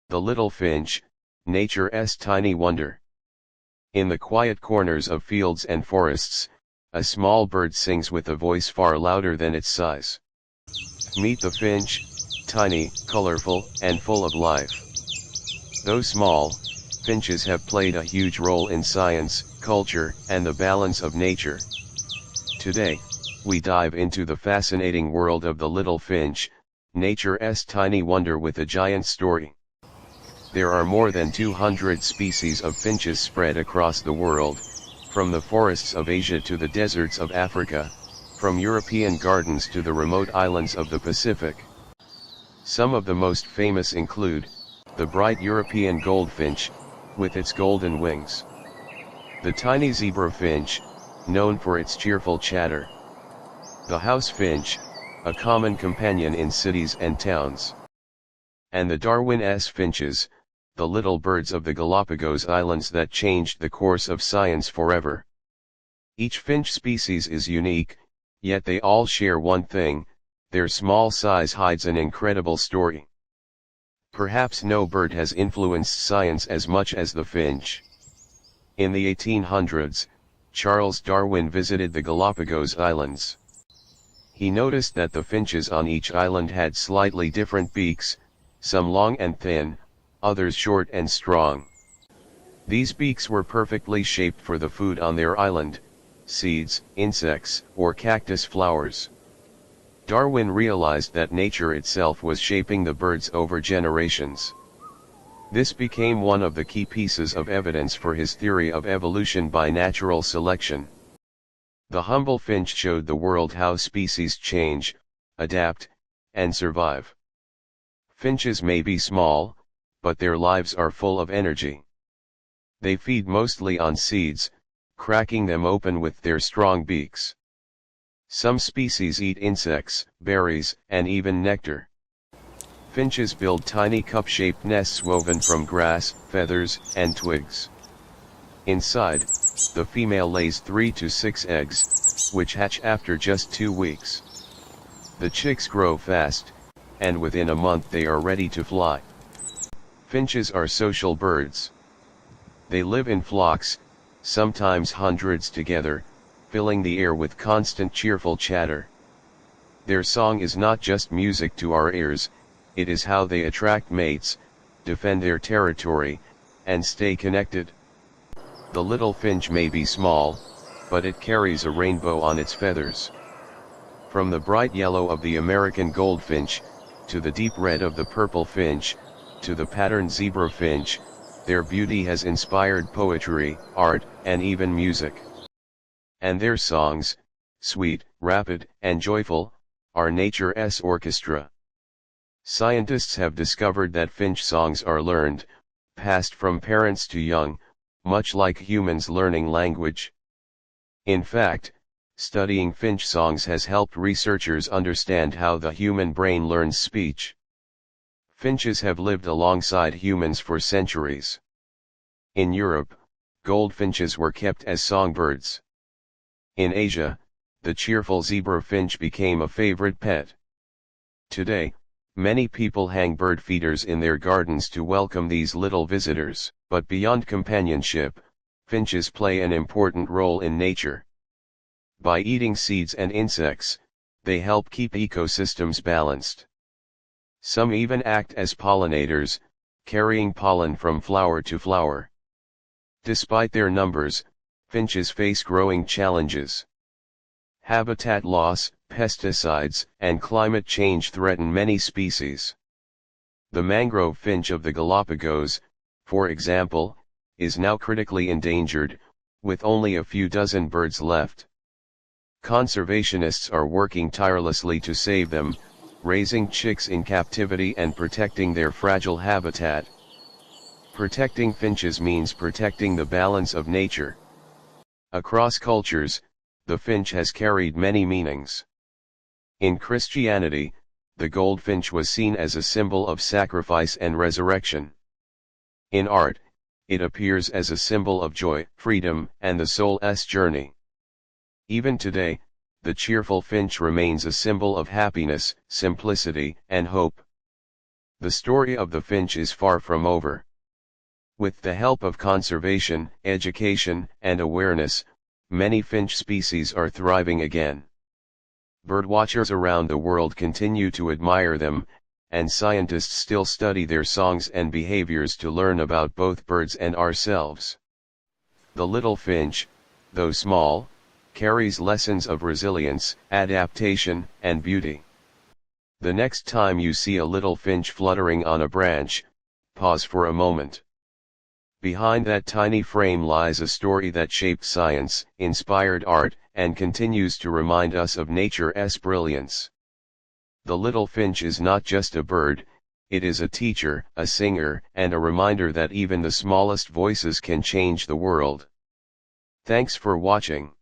The little finch, nature's tiny wonder. In the quiet corners of fields and forests, a small bird sings with a voice far louder than its size. Meet the finch, tiny, colorful, and full of life. Though small, finches have played a huge role in science, culture, and the balance of nature. Today, we dive into the fascinating world of the little finch, nature's tiny wonder with a giant story. There are more than 200 species of finches spread across the world, from the forests of Asia to the deserts of Africa, from European gardens to the remote islands of the Pacific. Some of the most famous include the bright European goldfinch, with its golden wings; the tiny zebra finch, known for its cheerful chatter; the house finch, a common companion in cities and towns; and the Darwin's finches, the little birds of the Galapagos Islands that changed the course of science forever. Each finch species is unique, yet they all share one thing: their small size hides an incredible story. Perhaps no bird has influenced science as much as the finch. In the 1800s, Charles Darwin visited the Galapagos Islands. He noticed that the finches on each island had slightly different beaks, some long and thin, others short and strong. These beaks were perfectly shaped for the food on their island: seeds, insects, or cactus flowers. Darwin realized that nature itself was shaping the birds over generations. This became one of the key pieces of evidence for his theory of evolution by natural selection. The humble finch showed the world how species change, adapt, and survive. Finches may be small, but their lives are full of energy. They feed mostly on seeds, cracking them open with their strong beaks. Some species eat insects, berries, and even nectar. Finches build tiny cup-shaped nests woven from grass, feathers, and twigs. Inside, the female lays 3 to 6 eggs, which hatch after just 2 weeks. The chicks grow fast, and within a month they are ready to fly. Finches are social birds. They live in flocks, sometimes hundreds together, filling the air with constant cheerful chatter. Their song is not just music to our ears, it is how they attract mates, defend their territory, and stay connected. The little finch may be small, but it carries a rainbow on its feathers. From the bright yellow of the American goldfinch, to the deep red of the purple finch, to the patterned zebra finch, their beauty has inspired poetry, art, and even music. And their songs, sweet, rapid, and joyful, are nature's orchestra. Scientists have discovered that finch songs are learned, passed from parents to young, much like humans learning language. In fact, studying finch songs has helped researchers understand how the human brain learns speech. Finches have lived alongside humans for centuries. In Europe, goldfinches were kept as songbirds. In Asia, the cheerful zebra finch became a favorite pet. Today, many people hang bird feeders in their gardens to welcome these little visitors. But beyond companionship, finches play an important role in nature. By eating seeds and insects, they help keep ecosystems balanced. Some even act as pollinators, carrying pollen from flower to flower. Despite their numbers, finches face growing challenges. Habitat loss, pesticides, and climate change threaten many species. The mangrove finch of the Galapagos, for example, is now critically endangered, with only a few dozen birds left. Conservationists are working tirelessly to save them, raising chicks in captivity and protecting their fragile habitat. Protecting finches means protecting the balance of nature. Across cultures, the finch has carried many meanings. In Christianity, the goldfinch was seen as a symbol of sacrifice and resurrection. In art, it appears as a symbol of joy, freedom, and the soul's journey. Even today, the cheerful finch remains a symbol of happiness, simplicity, and hope. The story of the finch is far from over. With the help of conservation, education, and awareness, many finch species are thriving again. Birdwatchers around the world continue to admire them, and scientists still study their songs and behaviors to learn about both birds and ourselves. The little finch, though small, carries lessons of resilience, adaptation, and beauty. The next time you see a little finch fluttering on a branch, pause for a moment. Behind that tiny frame lies a story that shaped science, inspired art, and continues to remind us of nature's brilliance. The little finch is not just a bird, it is a teacher, a singer, and a reminder that even the smallest voices can change the world. Thanks for watching.